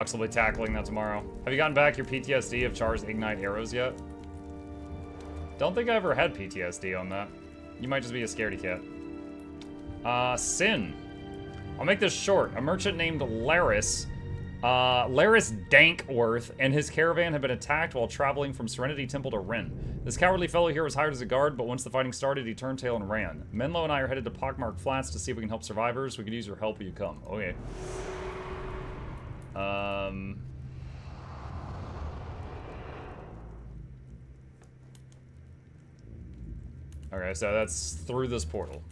possibly tackling that tomorrow. Have you gotten back your PTSD of Char's Ignite arrows yet? Don't think I ever had PTSD on that. You might just be a scaredy cat. Sin. I'll make this short. A merchant named Laris, Laris Dankworth, and his caravan had been attacked while traveling from Serenity Temple to Ren. This cowardly fellow here was hired as a guard, but once the fighting started, he turned tail and ran. Menlo and I are headed to Pockmark Flats to see if we can help survivors. We could use your help. Will you come? Okay. Okay, so that's through this portal.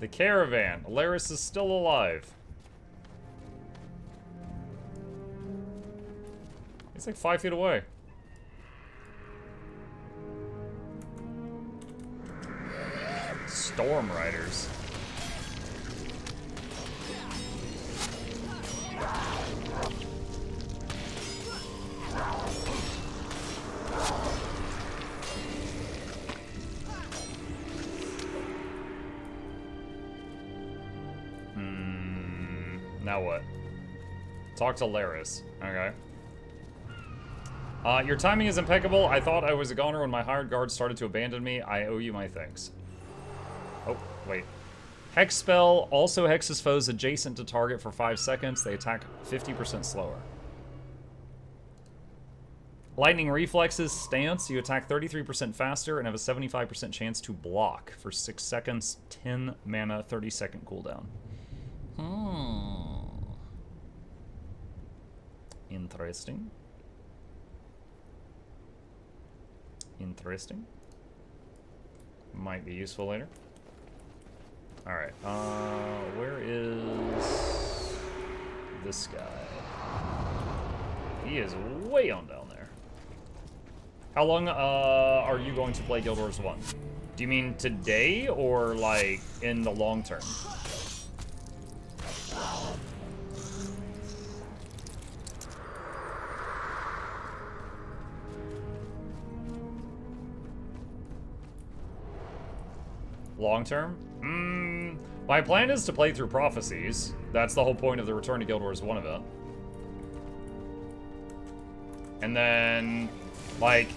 The caravan. Alaris is still alive. He's like 5 feet away. Storm Riders. Now what? Talk to Laris. Okay. Your timing is impeccable. I thought I was a goner when my hired guards started to abandon me. I owe you my thanks. Oh, wait. Hex spell also hexes foes adjacent to target for 5 seconds. They attack 50% slower. Lightning reflexes stance. You attack 33% faster and have a 75% chance to block for 6 seconds. 10 mana, 30-second cooldown. Interesting. Interesting. Might be useful later. Alright, where is this guy? He is way on down there. How long, are you going to play Guild Wars 1? Do you mean today, or, like, in the long term? Long term? My plan is to play through Prophecies. That's the whole point of the Return to Guild Wars 1 event. And then, like,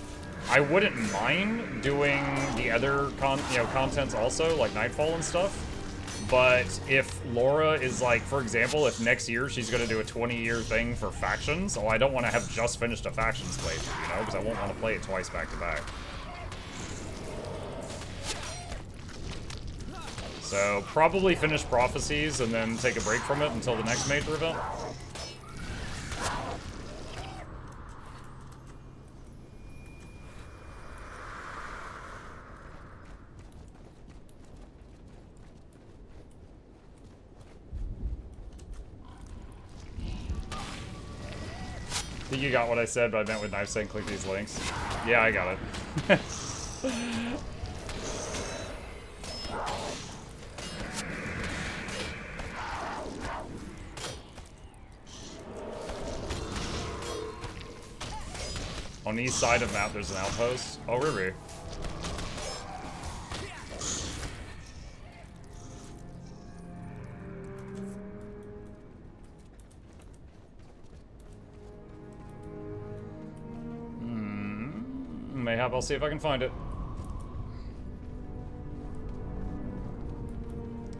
I wouldn't mind doing the other contents also, like Nightfall and stuff. But if Laura is like, for example, if next year she's gonna do a 20-year thing for factions, I don't want to have just finished a factions playthrough, you know, because I won't want to play it twice back to back. So, probably finish Prophecies and then take a break from it until the next major event. I think you got what I said, but I meant with knife saying click these links. Yeah, I got it. On the east side of map, there's an outpost. Oh, really? Mayhap, I'll see if I can find it.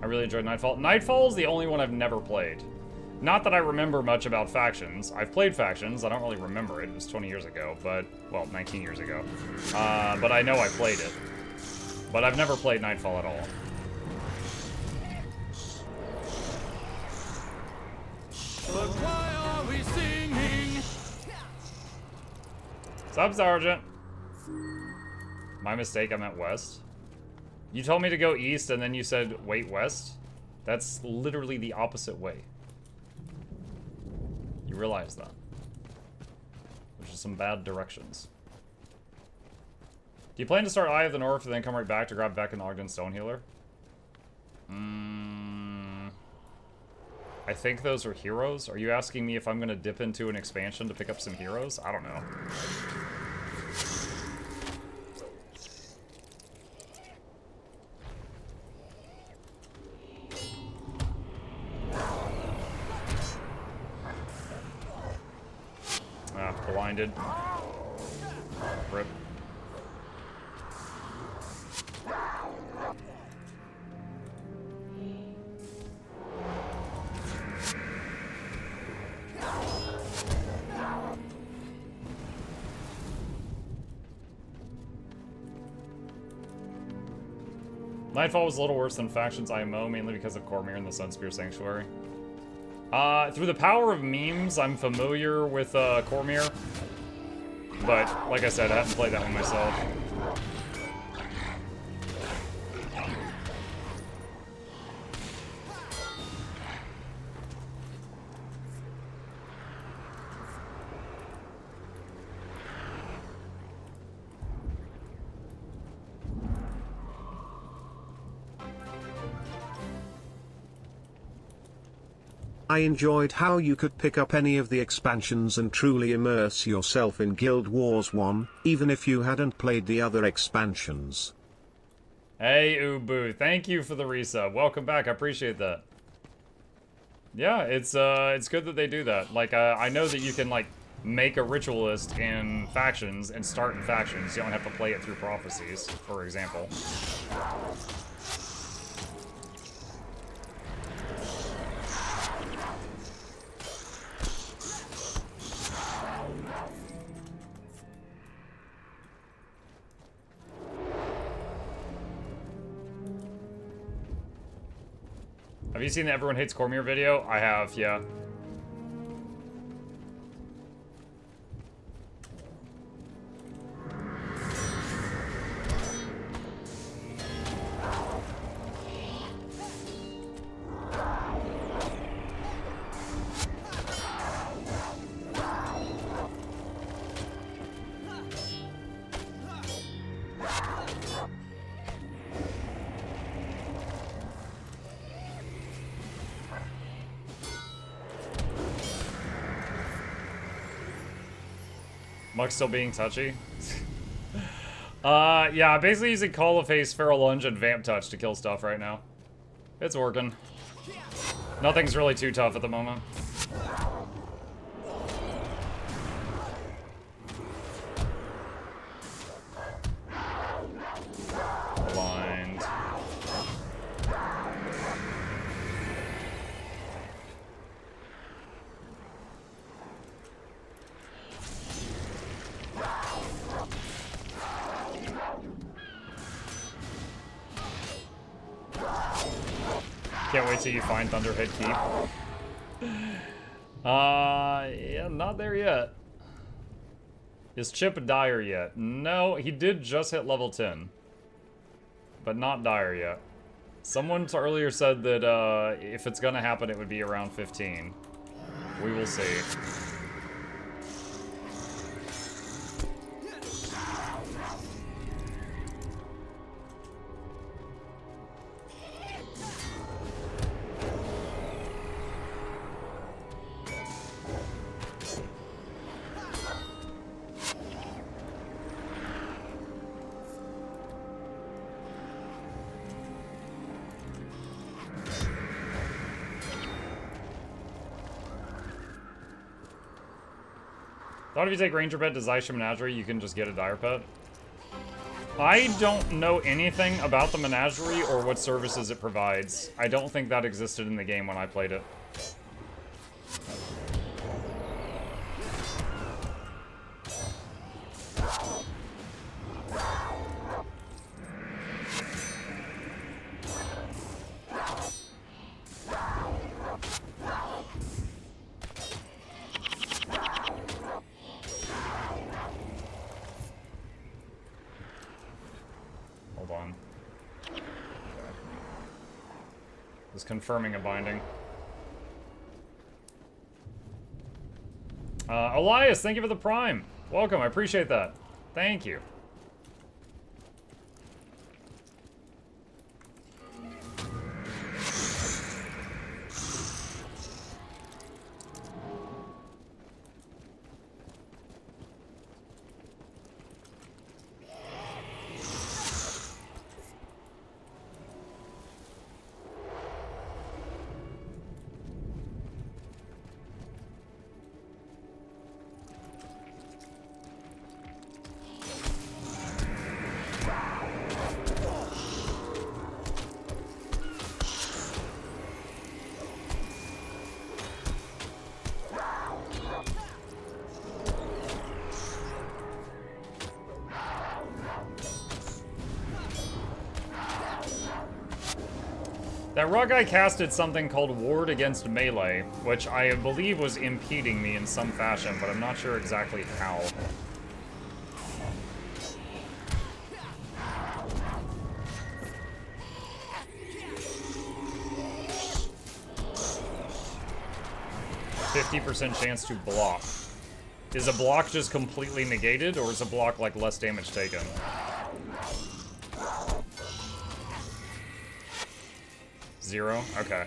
I really enjoyed Nightfall. Nightfall is the only one I've never played. Not that I remember much about factions. I've played factions. I don't really remember it. It was 20 years ago, but... Well, 19 years ago. But I know I played it. But I've never played Nightfall at all. But why are we singing? Sup, Sergeant? My mistake, I meant west. You told me to go east, and then you said, wait, west? That's literally the opposite way. You realize that. Which is some bad directions. Do you plan to start Eye of the North and then come right back to grab Beck and Ogden Stonehealer? I think those are heroes. Are you asking me if I'm gonna dip into an expansion to pick up some heroes? I don't know. Ah, blinded. Rip. Nightfall was a little worse than Factions IMO, mainly because of Cormyr and the Sunspear Sanctuary. Through the power of memes, I'm familiar with Cormyr. But, like I said, I haven't played that one myself. I enjoyed how you could pick up any of the expansions and truly immerse yourself in Guild Wars 1, even if you hadn't played the other expansions. Hey, Ubu, thank you for the resub. Welcome back, I appreciate that. Yeah, it's good that they do that. Like, I know that you can, like, make a ritualist in Factions and start in Factions. You don't have to play it through Prophecies, for example. Have you seen the Everyone Hates Cormyr video? I have, yeah. Muck's still being touchy. Yeah, I'm basically using Call of Haste, Feral Lunge, and Vamp Touch to kill stuff right now. It's working. Nothing's really too tough at the moment. Blind. Can't wait till you find Thunderhead Keep. Yeah, not there yet. Is Chip Dire yet? No, he did just hit level 10. But not Dire yet. Someone earlier said that if it's gonna happen, it would be around 15. We will see. Thought if you take Ranger Pet to Zaisha Menagerie, you can just get a Dire Pet. I don't know anything about the Menagerie or what services it provides. I don't think that existed in the game when I played it. Confirming a binding. Elias, thank you for the Prime. Welcome, I appreciate that. Thank you. That raw guy casted something called Ward Against Melee, which I believe was impeding me in some fashion, but I'm not sure exactly how. %50 chance to block. Is a block just completely negated, or is a block like less damage taken? Zero? Okay.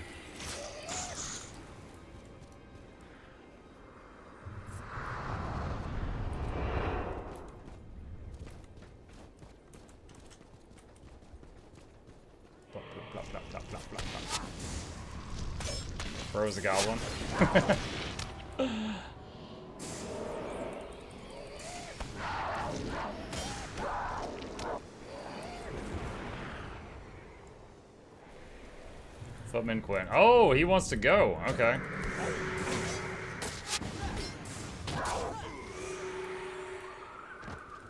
Plop, plop, plop, plop, plop, plop. Froze the goblin. Footman Quinn. Oh, he wants to go. Okay.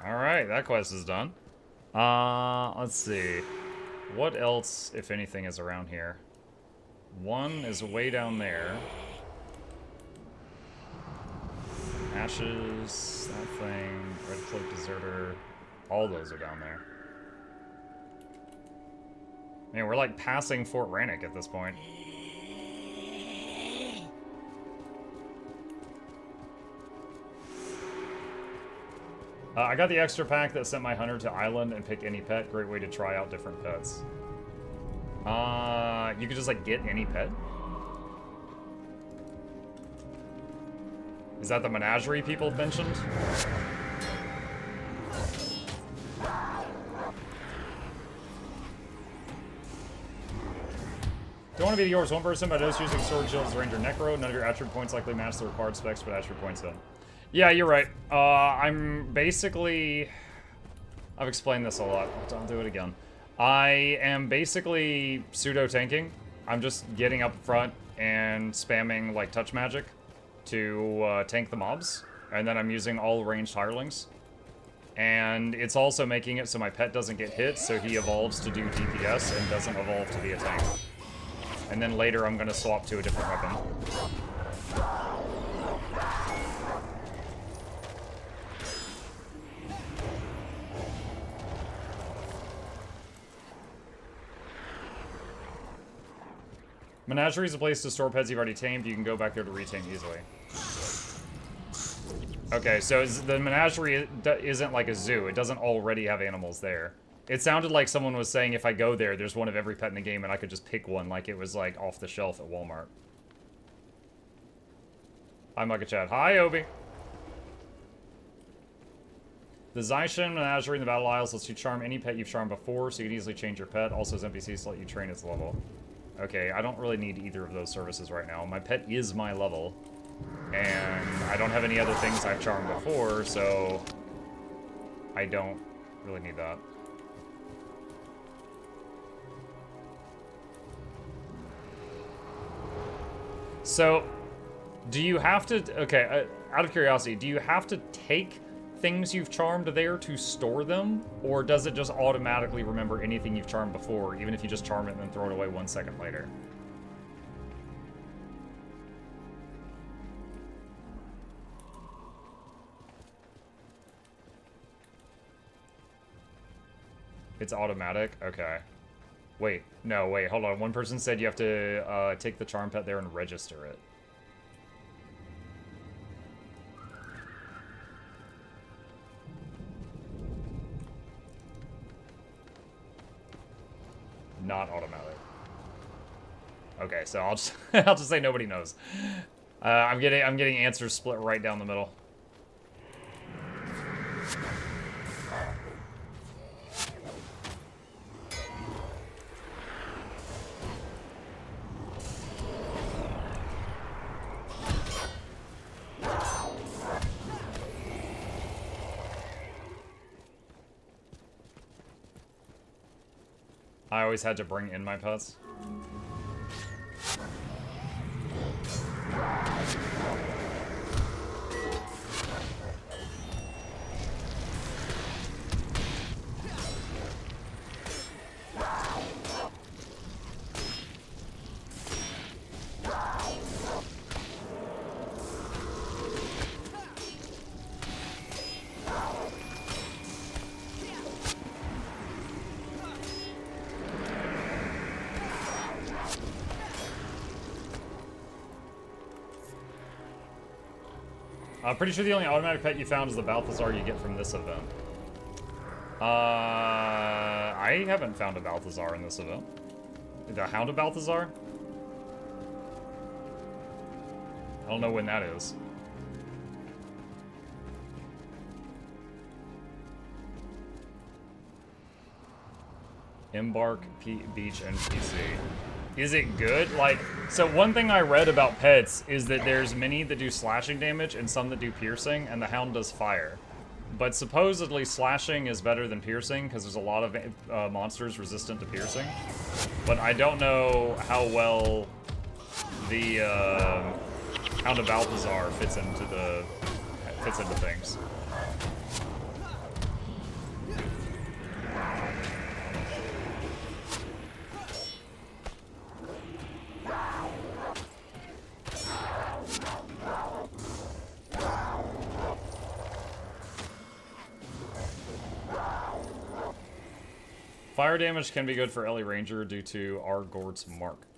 Alright, that quest is done. Let's see. What else, if anything, is around here? One is way down there. Ashes, that thing, Red Cloak Deserter. All those are down there. Man, we're like passing Fort Rannick at this point. I got the extra pack that sent my hunter to island and pick any pet. Great way to try out different pets. You could just like get any pet? Is that the Menagerie people mentioned? Don't want to be yours one person, but I notice using Sword Shields, Ranger Necro. None of your attribute points likely match the required specs, but attribute points don't. Yeah, you're right. I'm basically... I've explained this a lot. I'll do it again. I am basically pseudo-tanking. I'm just getting up front and spamming, like, touch magic to tank the mobs. And then I'm using all ranged hirelings. And it's also making it so my pet doesn't get hit, so he evolves to do DPS and doesn't evolve to be a tank. And then later I'm going to swap to a different weapon. Menagerie is a place to store pets you've already tamed. You can go back there to retame easily. Okay, so the Menagerie isn't like a zoo. It doesn't already have animals there. It sounded like someone was saying if I go there, there's one of every pet in the game and I could just pick one like it was like off the shelf at Walmart. Hi, Mugga Chad. Hi, Obi. The Zaishin Menagerie in the Battle Isles lets you charm any pet you've charmed before, so you can easily change your pet. Also, as NPCs let you train its level. Okay, I don't really need either of those services right now. My pet is my level, and I don't have any other things I've charmed before, so I don't really need that. So, do you have to... Okay, out of curiosity, do you have to take things you've charmed there to store them? Or does it just automatically remember anything you've charmed before, even if you just charm it and then throw it away 1 second later? It's automatic? Okay. Wait, no, wait, hold on. One person said you have to take the charm pet there and register it. Not automatic. Okay, so I'll just I'll just say nobody knows. I'm getting answers split right down the middle. I always had to bring in my pets. I'm pretty sure the only automatic pet you found is the Balthazar you get from this event. I haven't found a Balthazar in this event. The Hound of Balthazar? I don't know when that is. Embark, Beach, and PC. Is it good? Like, so one thing I read about pets is that there's many that do slashing damage and some that do piercing, and the Hound does fire. But supposedly slashing is better than piercing because there's a lot of monsters resistant to piercing. But I don't know how well the Hound of Balthazar fits into things. Fire damage can be good for Ellie Ranger due to Argort's mark.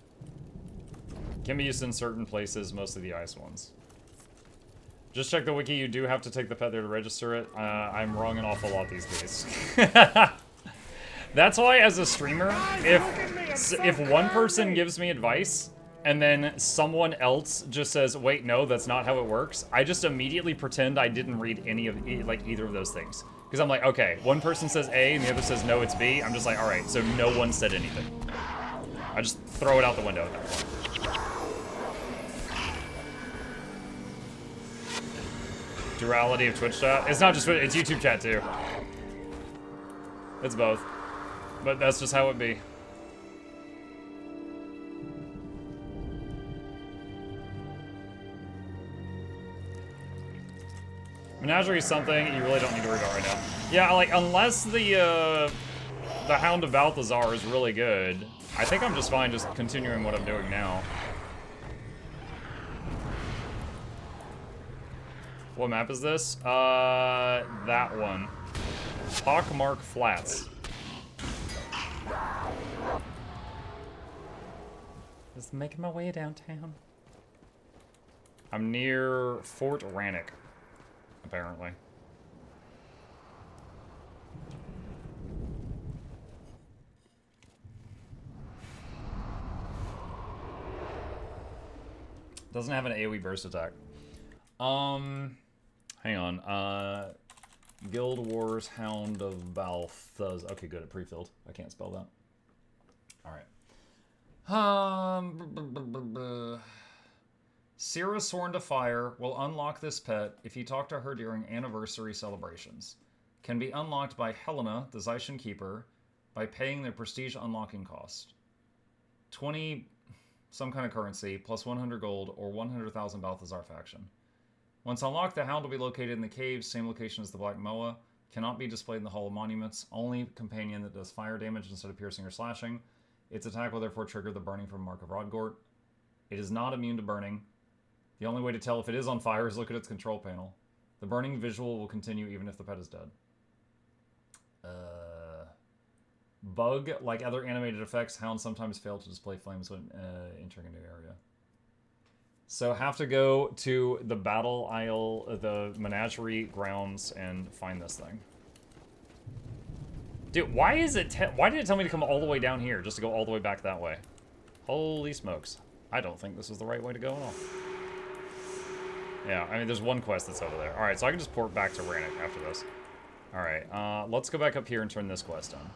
Can be used in certain places, mostly the ice ones. Just check the wiki, you do have to take the pet there to register it. I'm wrong an awful lot these days. That's why, as a streamer, if one person gives me advice, and then someone else just says, wait, no, that's not how it works, I just immediately pretend I didn't read any of, either of those things. Because I'm like, okay, one person says A and the other says no, it's B. I'm just like, all right, so no one said anything. I just throw it out the window at that point. Duality of Twitch chat? It's not just Twitch, it's YouTube chat too. It's both. But that's just how it be. Menagerie is something you really don't need to worry about right now. Yeah, like, unless the Hound of Balthazar is really good, I think I'm just fine just continuing what I'm doing now. What map is this? That one. Pockmark Flats. Just making my way downtown. I'm near Fort Rannoch, apparently. Doesn't have an AoE burst attack. Hang on. Guild Wars Hound of Balthazar. Okay, good. It pre-filled. I can't spell that. All right. Sira Sworn to Fire will unlock this pet if you talk to her during anniversary celebrations. Can be unlocked by Helena, the Zaishan Keeper, by paying their prestige unlocking cost. 20 some kind of currency, plus 100 gold, or 100,000 Balthazar faction. Once unlocked, the Hound will be located in the caves, same location as the Black Moa. Cannot be displayed in the Hall of Monuments. Only companion that does fire damage instead of piercing or slashing. Its attack will therefore trigger the burning from Mark of Rodgort. It is not immune to burning. The only way to tell if it is on fire is look at its control panel. The burning visual will continue even if the pet is dead. Bug, like other animated effects, hounds sometimes fail to display flames when entering a new area. So have to go to the battle isle, the Menagerie grounds, and find this thing. Dude, why is it? Why did it tell me to come all the way down here just to go all the way back that way? Holy smokes! I don't think this is the right way to go at all. Yeah, I mean, there's one quest that's over there. All right, so I can just port back to Rannoch after this. All right, let's go back up here and turn this quest on.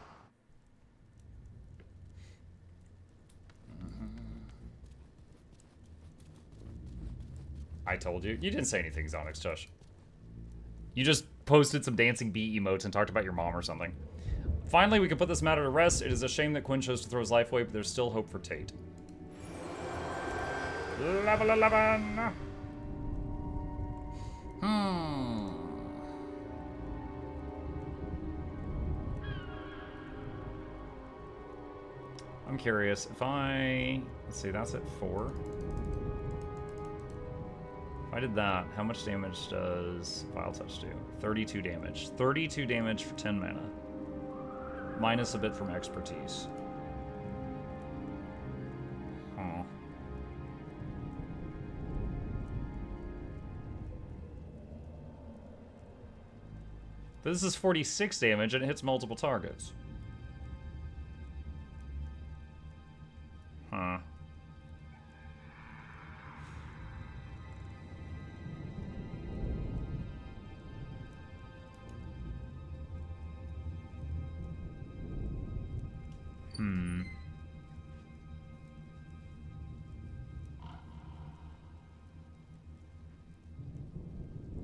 I told you. You didn't say anything, Zonix, Tush. You just posted some dancing bee emotes and talked about your mom or something. Finally, we can put this matter to rest. It is a shame that Quinn chose to throw his life away, but there's still hope for Tate. Level 11! I'm curious. If I... Let's see, that's at 4. If I did that, how much damage does Vile Touch do? 32 damage. 32 damage for 10 mana. Minus a bit from expertise. Huh. But this is 46 damage and it hits multiple targets. Huh.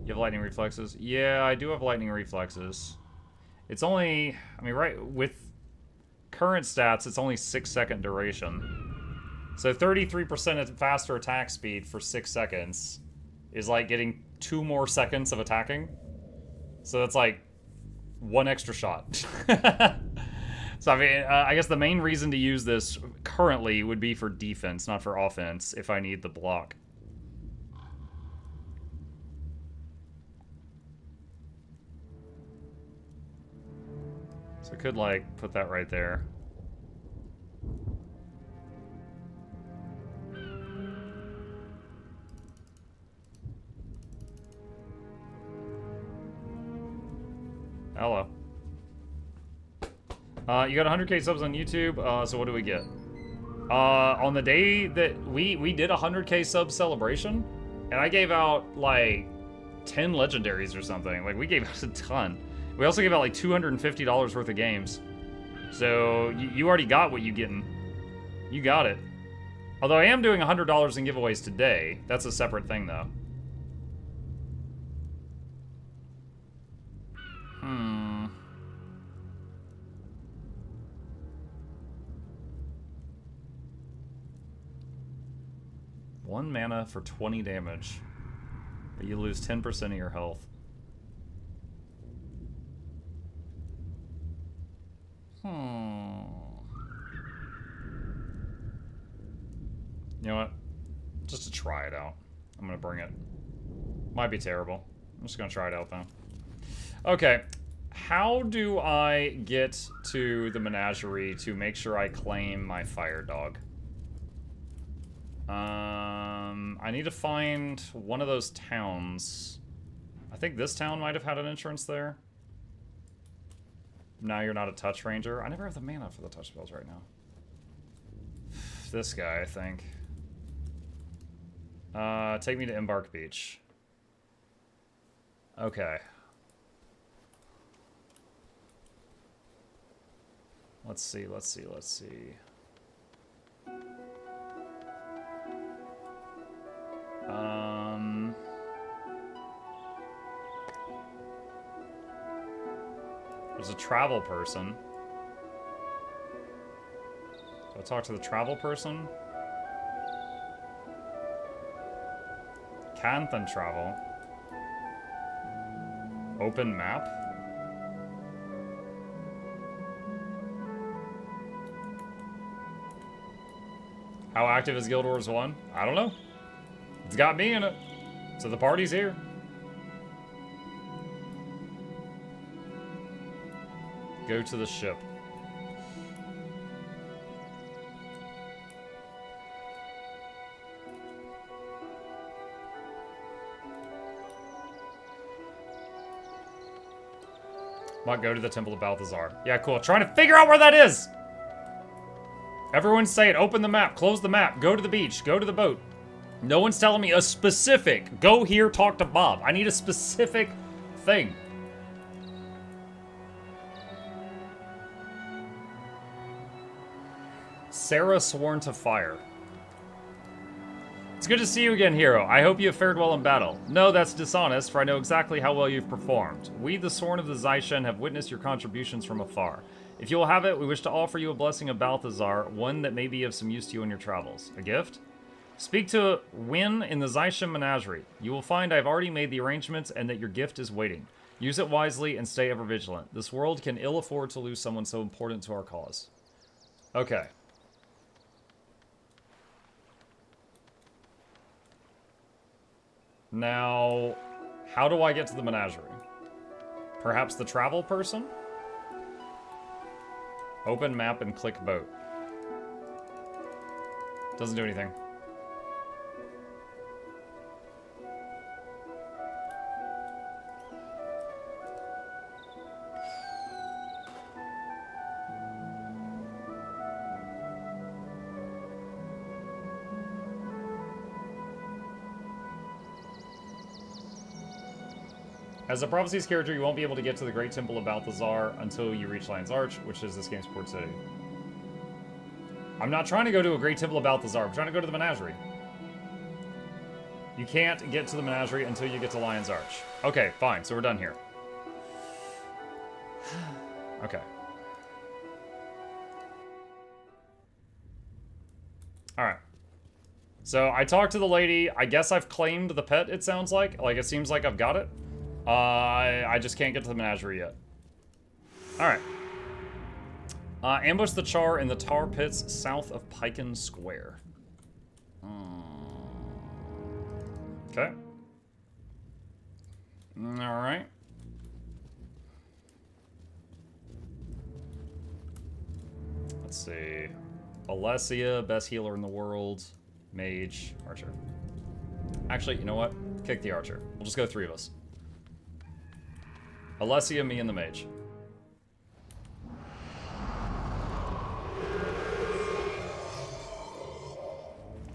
You have lightning reflexes? Yeah, I do have lightning reflexes. It's only, I mean, right, with current stats, it's only 6-second duration. So 33% faster attack speed for 6 seconds is like getting 2 more seconds of attacking. So that's like 1 extra shot. So, I mean, I guess the main reason to use this currently would be for defense, not for offense, if I need the block. So I could, like, put that right there. Hello. You got 100k subs on YouTube, so what do we get? On the day that we did a 100k sub celebration, and I gave out, like, 10 legendaries or something. Like, we gave out a ton. We also gave out, like, $250 worth of games. So, you already got what you getting. You got it. Although I am doing $100 in giveaways today. That's a separate thing, though. One mana for 20 damage. But you lose 10% of your health. You know what? Just to try it out. I'm gonna bring it. Might be terrible. I'm just gonna try it out though. Okay. How do I get to the Menagerie to make sure I claim my fire dog? I need to find one of those towns. I think this town might have had an entrance there. Now you're not a touch ranger. I never have the mana for the touch spells right now. This guy, I think. Take me to Embark Beach. Okay. Let's see. There's a travel person. Do I talk to the travel person? Can't then travel. Open map? How active is Guild Wars 1? I don't know. It's got me in it. So the party's here. Go to the ship. Might go to the Temple of Balthazar. Yeah, cool. Trying to figure out where that is! Everyone's saying, open the map, close the map, go to the beach, go to the boat. No one's telling me a specific, go here, talk to Bob. I need a specific thing. Sarah sworn to fire. It's good to see you again, hero. I hope you have fared well in battle. No, that's dishonest, for I know exactly how well you've performed. We, the Sworn of the Zaishen, have witnessed your contributions from afar. If you will have it, we wish to offer you a blessing of Balthazar, one that may be of some use to you in your travels. A gift? Speak to Win in the Zaishen Menagerie. You will find I have already made the arrangements and that your gift is waiting. Use it wisely and stay ever vigilant. This world can ill afford to lose someone so important to our cause. Okay. Now, how do I get to the Menagerie? Perhaps the travel person? Open map and click boat. Doesn't do anything. As a Prophecies character, you won't be able to get to the Great Temple of Balthazar until you reach Lion's Arch, which is this game's port city. I'm not trying to go to a Great Temple of Balthazar. I'm trying to go to the Menagerie. You can't get to the Menagerie until you get to Lion's Arch. Okay, fine. So we're done here. Okay. Alright. So I talked to the lady. I guess I've claimed the pet, it sounds like. Like, it seems like I've got it. I just can't get to the Menagerie yet. Alright. Ambush the Char in the tar pits south of Piken Square. Okay. Alright. Let's see. Alessia, best healer in the world. Mage, Archer. Actually, you know what? Kick the Archer. We'll just go 3 of us. Alessia, me, and the Mage.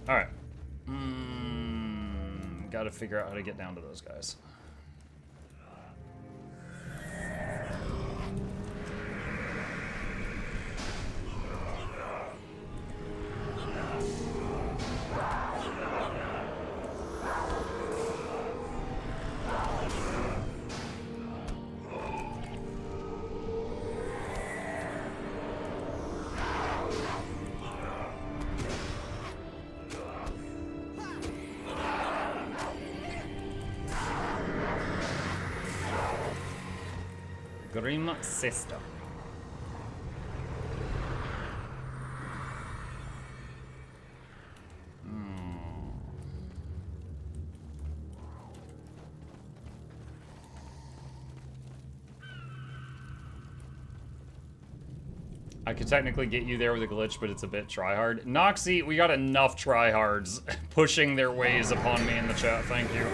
Alright. Gotta figure out how to get down to those guys. Grim Sister. I could technically get you there with a glitch, but it's a bit tryhard. Noxy, we got enough tryhards pushing their ways upon me in the chat, thank you.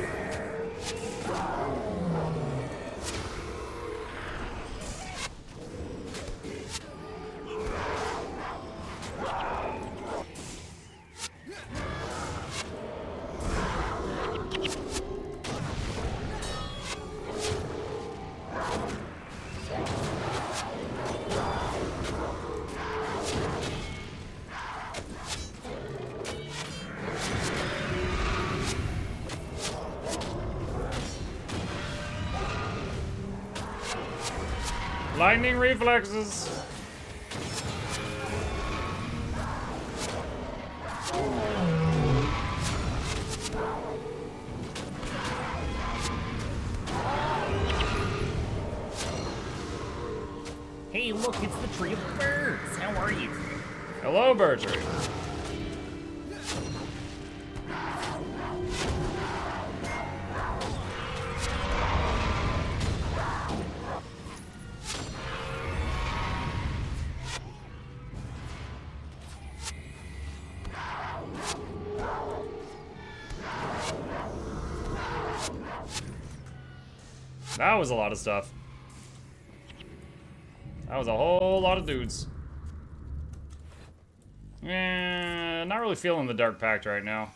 Lightning reflexes. Hey, look, it's the Tree of Birds. How are you? Hello, Bertrand. That was a lot of stuff. That was a whole lot of dudes. Not really feeling the Dark Pact right now.